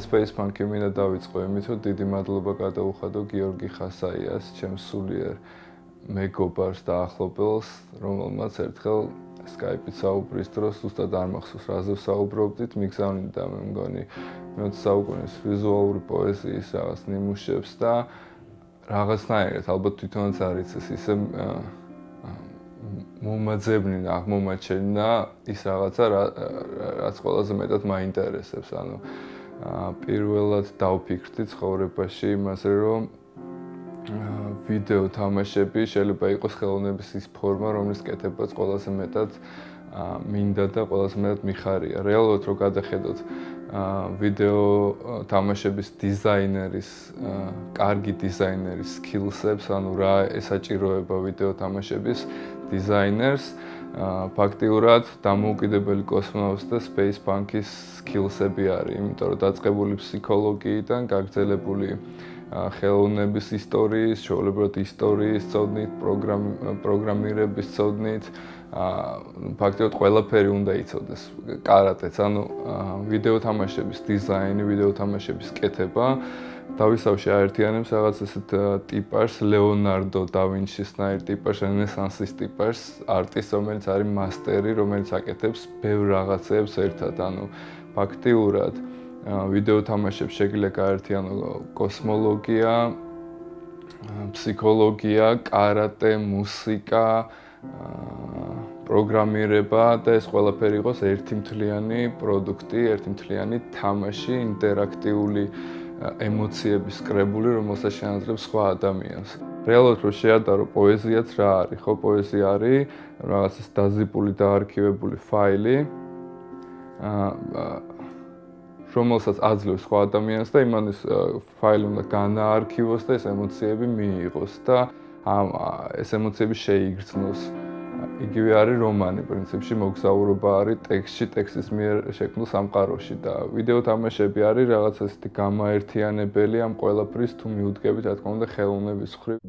Space Punk-ი მინდა დავიწყო იმით, რომ დიდი მადლობა გადაუხადო გიორგი ხასაიას, ჩემს სულიერ მეგობარს და ახლობელს, რომელმაც ერთხელ Skype-ით საუბრის დროს უბრალოდ არ მახსოვს, რაზე ვსაუბრობდით, მიგზავნიდა მე მგონი მე-20 საუკუნის ვიზუალური პოეზიის რაღაც ნიმუშებს და რაღაცნაირად, ალბათ თვითონაც არის ეს ისე მომაძებნინა, აღმომაჩენინა ის რაღაცა, რაც ყველაზე მეტად მაინტერესებს, ანუ პირველად დავფიქრდი ცხოვრებაში იმაზე, რომ ვიდეო თამაშები შეიძლება იყოს ხელოვნების ის ფორმა, რომლის კეთებაც ყველაზე მეტად მინდა და ყველაზე მეტად მიხარია. რეალურად რო გადახედოთ ვიდეო თამაშების დიზაინერის, კარგი დიზაინერის skills-ებს, ანუ რა ესაჭიროება ვიდეო თამაშების დიზაინერს, ფაქტიურად დამოუკიდებელი კოსმონავტის და Space Punk-ის skills-ები არის, იმიტომ რომ დაწყებული ფსიქოლოგიიდან, გაგრძელებული ხელოვნების ისტორიის, ჩვეულებრივად ისტორიის წოდნით, პროგრამირების წოდნით, ფაქტიურად ყველაფერი უნდა იცოდეს, კარატეც, ანუ ვიდეო თამაშების დიზაინი, ვიდეო თამაშების კეთება დავისავში აერთიანებს რაღაც ესეთ ტიპარს, ლეონარდო და ვინჩისნაირ ტიპარს, რენესანსის ტიპარს, არტისტს, რომელიც არის მასტერი, რომელიც აკეთებს ბევრ რაღაცებს ერთად, ანუ ფაქტიურად ვიდეო თამაშებს შეგვიძლია გაერთიანო კოსმოლოგია, ფსიქოლოგია, კარატე, მუსიკა, პროგრამირება და ეს ყველაფერი იყოს ერთი მთლიანი პროდუქტი, ერთი მთლიანი თამაში, ინტერაქტიული ემოციების კრებული, რომელსაც შეანაძლებს სხვა ადამიანს. რეალურად რო შეადარო პოეზიაც რა არის, ხო, პოეზია არის რაღაც ეს დაზიპული და არქივებული ფაილი, რომელსაც აძლევს სხვა ადამიანს და იმანის ფაილი უნდა განაარქივოს და ეს ემოციები მიიღოს და ეს ემოციები შეიგრძნოს. იგივე არის რომანი, პრინციპში მოგზაურობა არის ტექსტში, ტექსტის მიერ შექმნილ სამყაროში და ვიდეო თამაშები არის რაღაც ესეთი გამაერთიანებელი ამ ყველაფრის თუ მიუდგებით, რა თქმა უნდა, ხელოვნების მხრივ.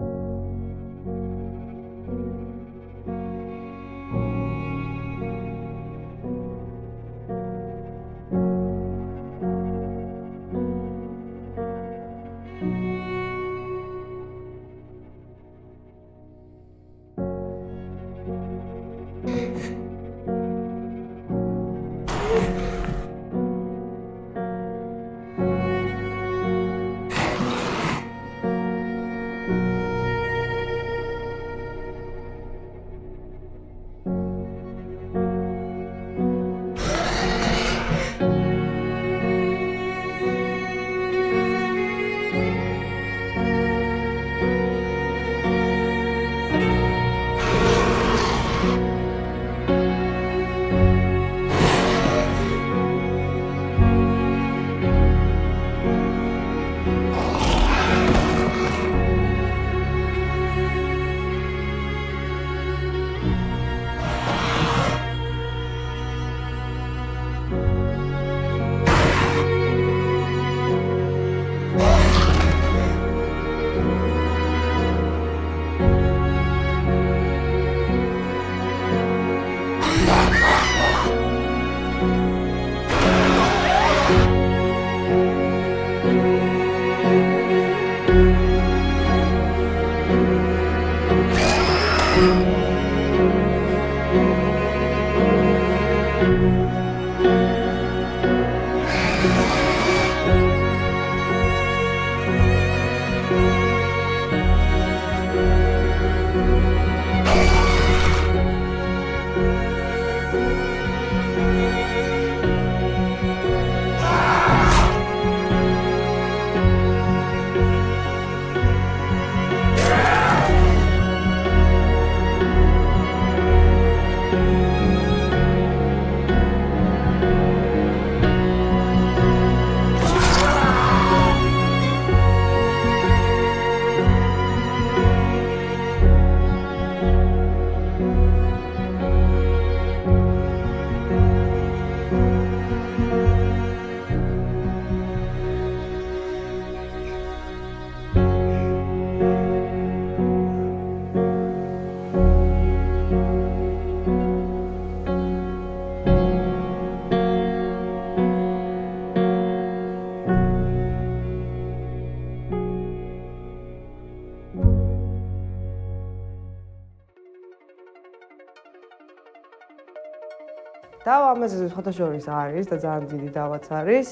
და ამაზე ფოტოშორის არის და ძალიან დიდი დავაც არის.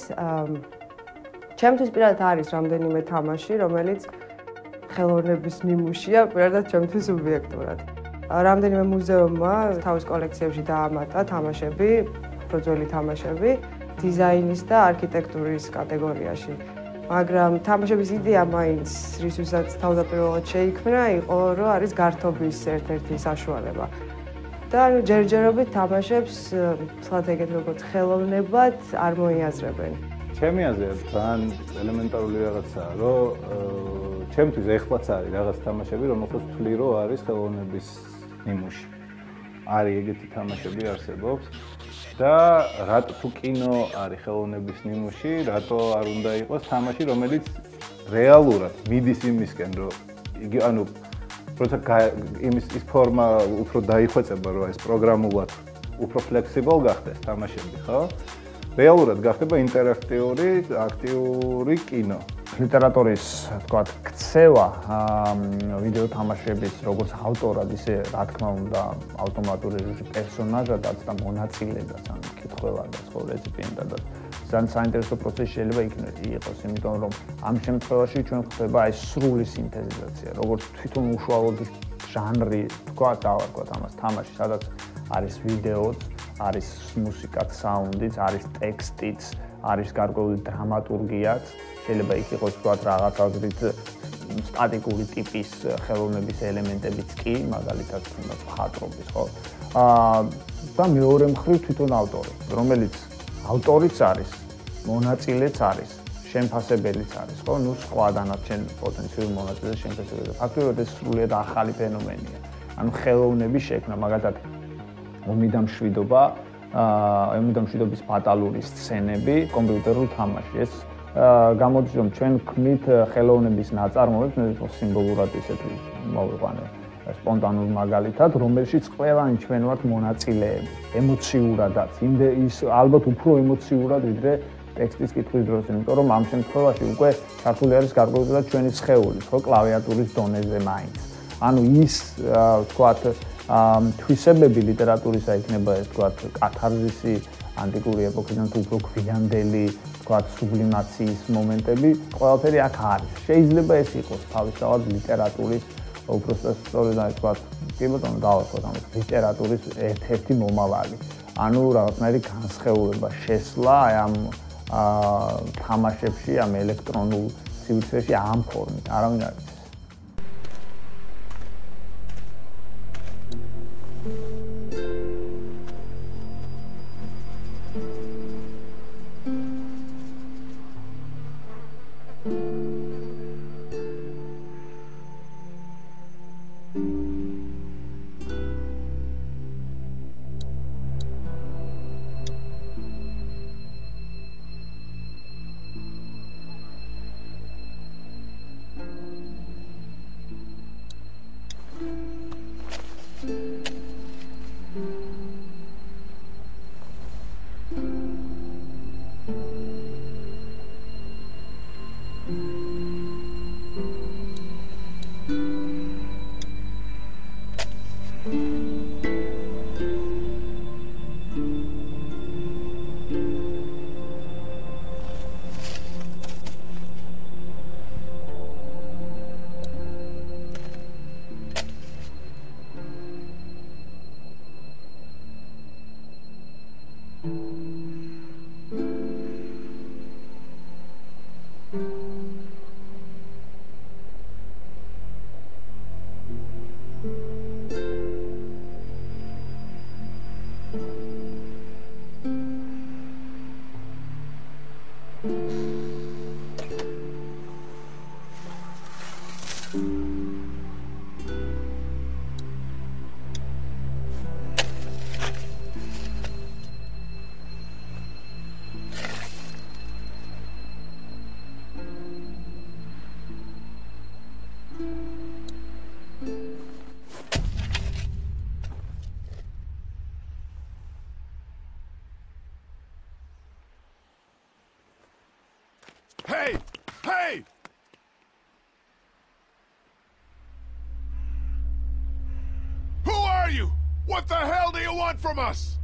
ჩემთვის პირადად არის რამდენიმე თამაში, რომელიც ხელოვნების ნიმუშია, პირადად ჩემთვის სუბიექტურად. რამდენიმე მუზეუმმა თავის კოლექციებში დაამატა თამაშები, ძველი თამაშები, დიზაინის და არქიტექტურის კატეგორიაში. მაგრამ თამაშების იდეა მაინც რისთვისაც თავდაპირველად შეიქმნა, იყო რომ არის გართობის ერთ-ერთი საშუალება. და ჯერჯერობით თამაშებს, ვთქვათ ეგეთ როგორც ხელოვნებად არ მოიაზრებენ. ჩემი აზრით ძალიან ელემენტარული რაღაცაა, რომ ჩემთვის ეხლაც არის რაღაც თამაშები, რომელსაც ვთვლი, რომ არის ხელოვნების ნიმუში. არის ეგეთი თამაშები არსებობს და რატო თუ კინო არის ხელოვნების ნიმუში, რატო არ უნდა იყოს თამაში, რომელიც რეალურად მიდის იმისკენ, რომ იგი ანუ როცა იმის ფორმა უფრო დაიხვეწება, რომ ეს პროგრამულად უფრო flexible გახდეს თამაშები, ხო? რეალურად გახდება ინტერაქტიული, აქტიური კინო. ლიტერატურის, თქვათ, ქცევა ვიდეო თამაშების როგორც ავტორად, ისე რა თქმა უნდა, ავტომატური პერსონაჟადაც და მონაწილედაც, ან მკითხველადაც, ხო, რეციპიენტადაც. ძალიან საინტერესო პროცესი შეიძლება იყოს, იმიტომ რომ ამ შემთხვევაში ჩვენ ხდება ეს სრული სინთეზიზაცია, როგორც თვითონ უშუალოდ ჟანრი, თქვათ, დავარქვათ ამას თამაში, სადაც არის ვიდეოც, არის მუსიკაც, საუნდიც, არის ტექსტიც, არის გარკვეული დრამატურგიაც, შეიძლება იქ იყოს თქვათ რაღაც აზრით სტატიკური ტიპის ხელოვნების ელემენტებიც კი, მაგალითად თუნდაც მხატვრობის, ხო? და მეორე მხრივ თვითონ ავტორი, რომელიც ავტორიც არის, მონაწილეც არის, შემფასებელიც არის, ხო? ნუ სხვა დანარჩენ პოტენციურ მონაწილეს შემფასებელი. ფაქტობრივად ეს სრულიად ახალი ფენომენია. ანუ ხელოვნების შექმნა, მაგალითად ომი და მშვიდობის ბატალური სცენები კომპიუტერულ თამაში. ეს გამოდის რომ ჩვენ ქმნით ხელოვნების ნაწარმოებს, მე სიმბოლურად ისეთი მოვიყვანე სპონტანურ მაგალითად, რომელშიც ყველანი ჩვენ ვართ მონაწილეები, ემოციურადაც. ის ალბათ უფრო ემოციურად ვიდრე ტექსტის კითხვის დროს, იმიტომ რომ ამ შემთხვევაში უკვე ჩართული არის გარკვეულად ჩვენი სხეული, ხო, კლავიატურის დონეზე მაინც. ანუ ის, ვთქვათ, თვისებები ლიტერატურისა იქნება ეს, ვთქვათ, კათარზისი ანტიკური ეპოქიდან თუ უფრო გვიანდელი, ვთქვათ, სუბლიმაციის მომენტები, ყველაფერი აქ არის. შეიძლება ეს იყოს თავისთავად ლიტერატურის უბრალოდ ვთქვათ, კი ბატონო, დავარქვათ ამას, ლიტერატურის ერთ-ერთი მომავალი. ანუ რაღაცნაირი განსხეულება შესვლა ამ თამაშებში, ამ ელექტრონულ ცივილიზაციაში ამ ფორმით, არავინ არ იცის. Hey! Hey! Who are you? What the hell do you want from us?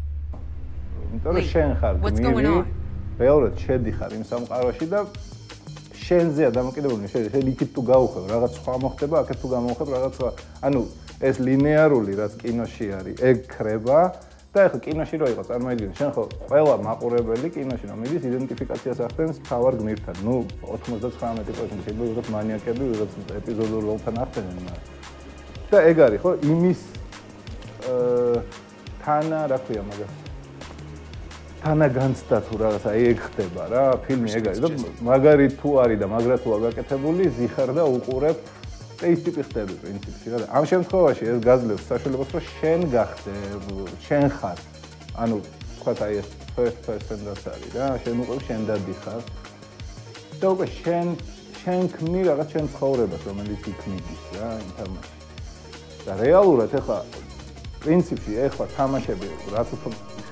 იმიტომ რომ შენ ხარ გმირი, რეალურად შედიხარ იმ სამყაროში და შენზეა დამოკიდებული, შენ იქით თუ გაუხებ, რაღაც სხვა მოხდება, აქეთ თუ გამოუხებ, რაღაც სხვა. ანუ ეს ლინეარული რაც კინოში არის, ეგ ხრება და ეხლა კინოში რო იყო, წარმოიდგინე, შენ ხო ყველა მაყურებელი კინოში რომ მიდის იდენტიფიკაციას ახდენს თავარ გმირთან. ნუ 99% შეიძლება ვიღაც მანიაკები, ვიღაც ეპიზოდურ როლთან ახდენენ, მაგრამ და ეგ არის ხო იმის თანა, რა ქვია მაგას? თანაგანცდა თუ რაღაც აი ეგ ხდება რა, ფილმი ეგ არის და მაგარი თუ არის და მაგრა თუ არ გაკეთებული, ზიხარ და უყურებ და ის ტიპი ხდები პრინციპში რა. ამ შემთხვევაში ეს გაძლევს საშუალებას, რომ შენ გახდე, შენ ხარ. ანუ თქვა აი ეს first person რაც არის რა, შენ უყურებ, შენ დადიხარ. და უკვე შენ ქმნი რაღაც შენ ცხოვრებას, რომელიც იქ მიდის რა, იმ თამაში. და რეალურად ახლა პრინციპში ახლა თამაშები რაც უფრო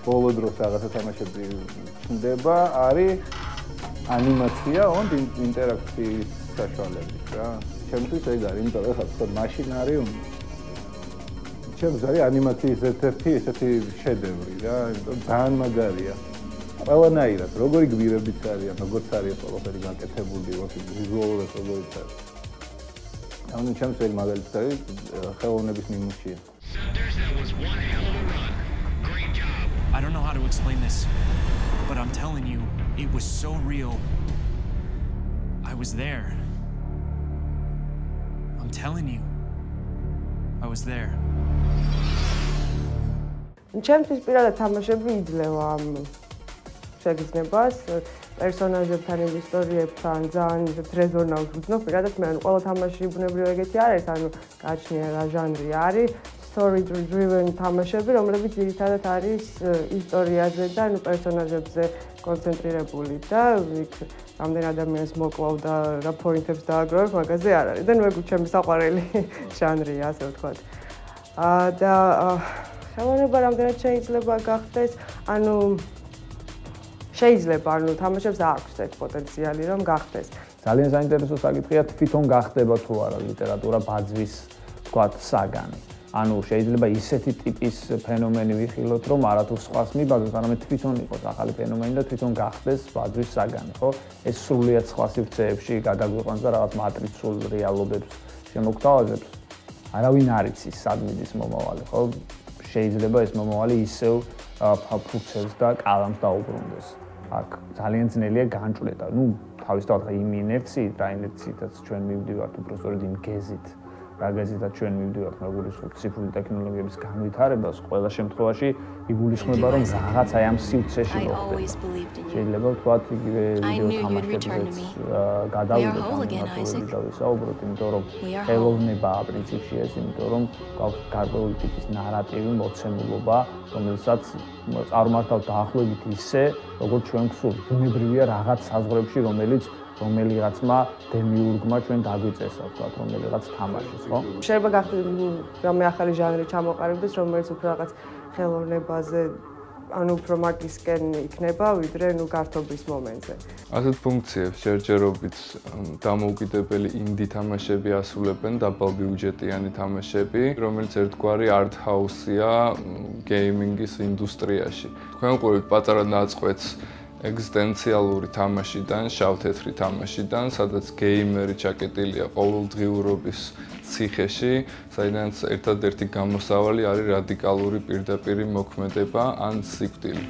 ბოლო დროს რაღაცა თამაშები ჩნდება, არის ანიმაცია, ოღონდ ინტერაქციის საშუალებით რა. ჩემთვის ეგ არის, იმიტომ რომ ახლა თქვა მაშინ არის ჩემს არის ანიმაციის ერთ-ერთი ესეთი შედევრი რა, იმიტომ ძალიან მაგარია. ყველანაირად, როგორი გვირებიც არიან, როგორც არის ყველაფერი გაკეთებული, ვიზუალურად როგორიც არის. ანუ ჩემს ეგ მაგალითად არის ხელოვნების ნიმუშია. I don't know how to explain this, but I'm telling you, it was so real. I was there. I'm telling you, I was there. ჩემთვის პირადად თამაშები იძლევა ამ შეგრძნებას, პერსონაჟებთან, ისტორიებთან, ძალიან ისეთ რეზონანსს ვუძნობ პირადად მე, ანუ ყველა თამაში ბუნებრივად ეგეთი არ არის, ანუ გააჩნია რა ჟანრი არის. Story driven თამაშები, რომლებიც ძირითადად არის ისტორიაზე და ანუ პერსონაჟებზე კონცენტრირებული და იქ რამდენ ადამიანს მოკლავ და რა პოინტებს დააგროვებ, მაგაზე არ არის. და ნუ ეგ ჩემი საყვარელი ჟანრია, ასე ვთქვათ. და ხელოვნება რამდენად შეიძლება გახდეს, ანუ შეიძლება, ანუ თამაშებს აქვს ეს პოტენციალი, რომ გახდეს. ძალიან საინტერესო საკითხია, თვითონ გახდება თუ არა ლიტერატურა ბაძვის, ვთქვათ, საგანი. ანუ შეიძლება ისეთი ტიპის ფენომენი ვიხილოთ, რომ არათუ სხვას მიბაძოს, არამედ თვითონ იყოს ახალი ფენომენი და თვითონ გახდეს ბაძვის საგანი, ხო? ეს სრულიად სხვა სივრცეებში გადაგვიყვანს და რაღაც მატრიცულ რეალობებს შემოგთავაზებს. არავინ არ იცის სად მიდის მომავალი, ხო? შეიძლება ეს მომავალი ისევ ფუფცებს და კალამს დაუბრუნდეს. აქ ძალიან ძნელია განჭვლეტა. ნუ თავისთავად იმ ინერციით, რა ინერციითაც ჩვენ მივდივართ უბრალოდ იმ გეზით. რაგაზითაც ჩვენ მივდივართ როგორც ციფრული ტექნოლოგიების განვითარებას, ყველა შემთხვევაში იგულისხმება რომ რაღაც აი ამ სივრცეში მოხდეს. შეიძლება ვთქვათ იგივე ვიდეო თამაშებიც გადავიდეთ და ვისაუბროთ, იმიტომ რომ ხელოვნება პრინციპში ეს, იმიტომ რომ გვაქვს გარკვეული ტიპის ნარატივი, მოცემულობა, რომელსაც წარმართავთ დაახლოებით ისე, როგორც ჩვენ გვსურთ. ბუნებრივია რაღაც საზღვრებში, რომელიღაცმა დემიურგმა ჩვენ დაგვიწესა, ვთქვათ, რომელიღაც თამაშის, ხო? შეიძლება გახდეს რამე ახალი ჟანრი ჩამოყალიბდეს, რომელიც უფრო რაღაც ხელოვნებაზე, ანუ უფრო მაგისკენ იქნება, ვიდრე ნუ გართობის მომენტზე. ასეთ ფუნქციებს ჯერჯერობით დამოუკიდებელი ინდი თამაშები ასრულებენ, დაბალბიუჯეტიანი თამაშები, რომელიც ერთგვარი art house-ია გეიმინგის ინდუსტრიაში. თქვენ ვყურებთ პატარა ნაწყვეტს ეგზისტენციალური თამაშიდან, შავ-თეთრი თამაშიდან, სადაც გეიმერი ჩაკეტილია ყოველდღიურობის ციხეში, საიდანაც ერთადერთი გამოსავალი არის რადიკალური პირდაპირი მოქმედება ან სიკვდილი.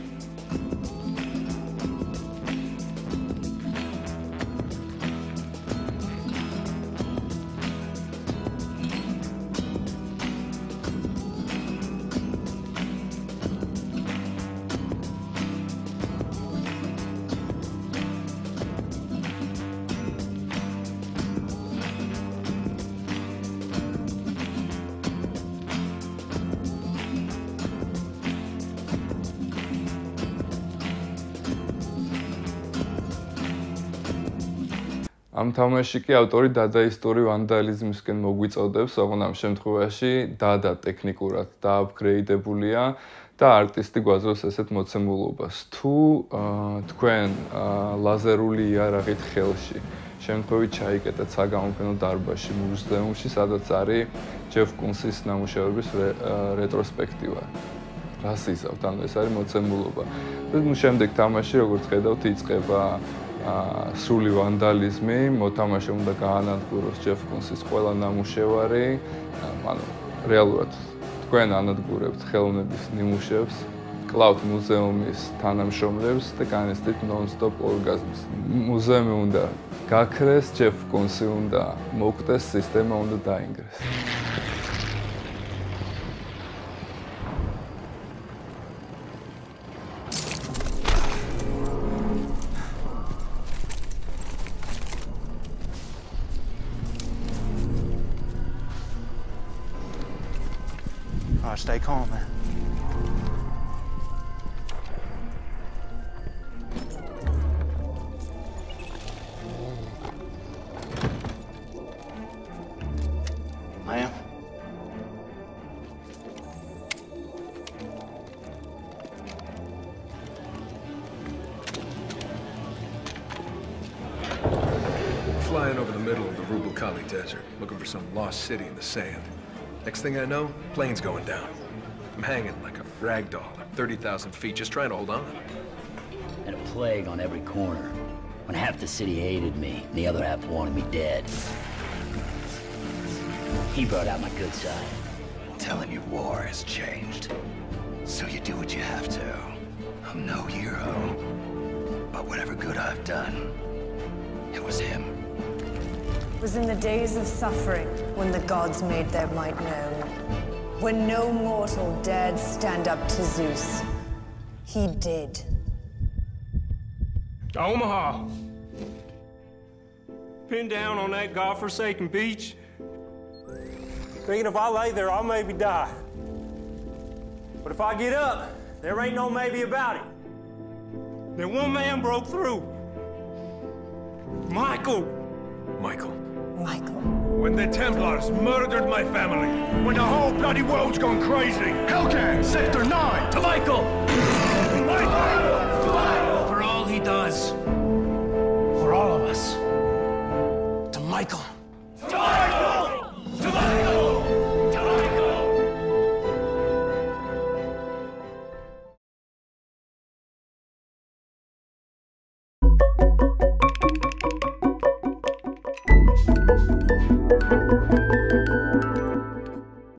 ამ თამაში კი ავტორი დადაისტური ვანდალიზმისკენ მოგვიწოდებს, ოღონდ ამ შემთხვევაში დადა ტექნიკურად დააპგრეიდებულია და არტისტი გვაძლევს ესეთ მოცემულობას. თუ თქვენ ლაზერული იარაღით ხელში შემთხვევით ჩაიკეტეთ საგამოფენო დარბაზში, მუზეუმში, სადაც არის ჯეფ კუნსის ნამუშევრების რეტროსპექტივა. რას იზავთ, ანუ ეს არის მოცემულობა. და ნუ შემდეგ თამაში, როგორც ხედავთ, იწყება სრული ვანდალიზმი, მოთამაშე უნდა გაანადგუროს ჯეფ კონსის ყველა ნამუშევარი, ანუ რეალურად თქვენ ანადგურებთ ხელოვნების ნიმუშებს, კლავთ მუზეუმის თანამშრომლებს და განესდით ნონ-სტოპ ორგაზმს. მუზეუმი უნდა გაქრეს, ჯეფ კონსი უნდა მოკვდეს, სისტემა უნდა დაინგრეს. Stay calm, man. Ma'am? Flying over the middle of the Rubel Khali Desert, looking for some lost city in the sand. Next thing I know, plane's going down. I'm hanging like a rag doll at 30,000 feet, just trying to hold on. And a plague on every corner. When half the city hated me, and the other half wanted me dead. He brought out my good side. I'm telling you, war has changed. So you do what you have to. I'm no hero. But whatever good I've done, it was him. It was in the days of suffering when the gods made their might known. When no mortal dared stand up to Zeus. He did. Omaha! Pinned down on that godforsaken beach. Thinking if I lay there, I'll maybe die. But if I get up, there ain't no maybe about it. Then one man broke through. Michael! Michael. Michael. When the Templars murdered my family. When the whole bloody world's gone crazy. Hellcat, Sector 9! To Michael! Michael! For all he does. For all of us. To Michael. To Michael! To Michael! To Michael!